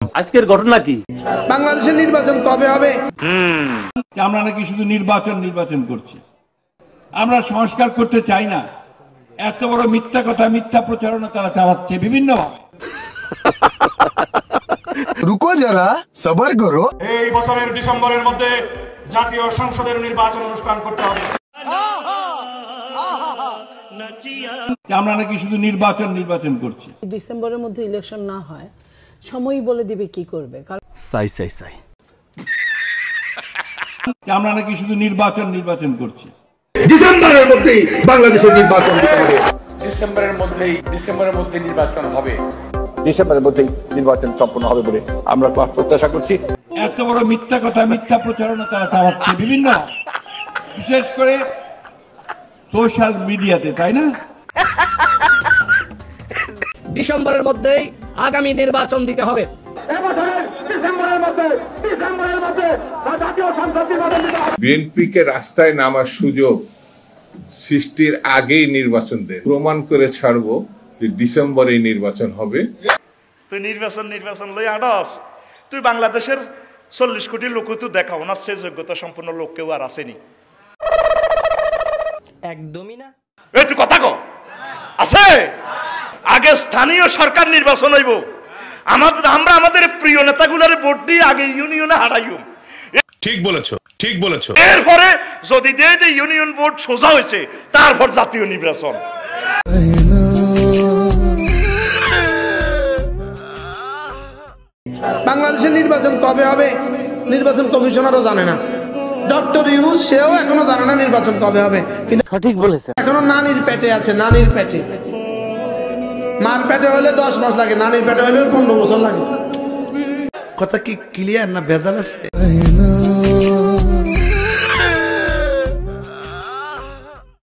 আজকের ঘটনা কি? বাংলাদেশের নির্বাচন কবে হবে? আমরা নাকি শুধু নির্বাচন করছি, আমরা সংস্কার করতে চাই না। এত বড় মিথ্যা কথা, মিথ্যা প্রচারণা তারা চালাচ্ছে বিভিন্ন ভাবে। রুকো যারা, সবার করো। এই বছরের ডিসেম্বরের মধ্যে জাতীয় সংসদের নির্বাচন অনুষ্ঠান করতে হবে। আমরা নাকি শুধু নির্বাচন করছি। ডিসেম্বরের মধ্যে ইলেকশন না হয়, সময়ই বলে দিবে কি করবে। সাই আমরা নাকি শুধু নির্বাচন করছি। ডিসেম্বরের মধ্যেই বাংলাদেশের নির্বাচন হবে। ডিসেম্বরের মধ্যে নির্বাচন হবে। ডিসেম্বরের মধ্যেই নির্বাচন সম্পন্ন হবে বলে আমরা প্রত্যাশা করছি। এত বড় মিথ্যা কথা, মিথ্যা প্রচারণা তারা চালাচ্ছে বিভিন্ন, বিশেষ করে সোশ্যাল মিডিয়াতে, তাই না? ডিসেম্বরের মধ্যেই আগামী নির্বাচন দিতে হবে। বিএনপিকে রাস্তায় নামার সুযোগ সৃষ্টির আগেই নির্বাচন দেন, প্রমাণ করে ছাড়বো যে ডিসেম্বরে নির্বাচন হবে। তুই নির্বাচন লই আডস, তুই বাংলাদেশের 40 কোটি লোক তুই দেখাও না, সে যোগ্যতা সম্পন্ন লোক কেউ আর আসেনি। একদমই না। এই তুই কথা কো আছে। আগে স্থানীয় সরকার নির্বাচন হইব, আমরা আমাদের প্রিয় নেতাগুলোর ভোট দিয়ে আগে ইউনিয়নে হারাইব। ঠিক বলেছো। এরপরে যদি যে ইউনিয়ন বোর্ড সোজা হয়েছে, তারপর জাতীয় নির্বাচন। বাংলাদেশের নির্বাচন কবে হবে নির্বাচন কমিশনারও জানে না। ডক্টর ইউনূস সেও এখনো জানে না নির্বাচন কবে হবে। কিন্তু সঠিক বলেছে, এখনো নানির পেটে আছে, নানির পেটে। মার পেটে হলে 10 মাস লাগে, নানির পেটে হলে 15 বছর লাগে। কথা কি ক্লিয়ার না ভেজাল আছে?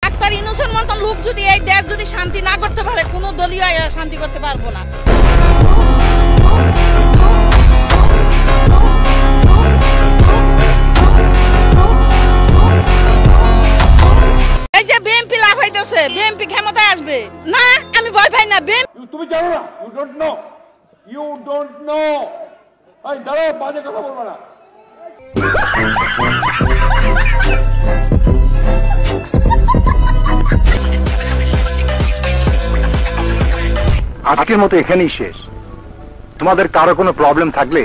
ডাক্তার ইউনূসের মতন লোক যদি এই দেশ যদি শান্তি না করতে পারে, কোনো দলীয় শান্তি করতে পারবো না। এই যে বিএনপি লাভ হইতেছে, বিএনপি ক্ষমতায় আসবে না, আমি ভয় পাই না। তুমি জানো না, ইউ ডোন্ট নো। এই দাঁড়াও, বাজে কথা বলবো না। আজকের মতো এখানেই শেষ। তোমাদের কারো কোনো প্রবলেম থাকলে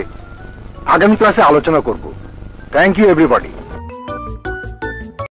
আগামী ক্লাসে আলোচনা করব। Thank you everybody.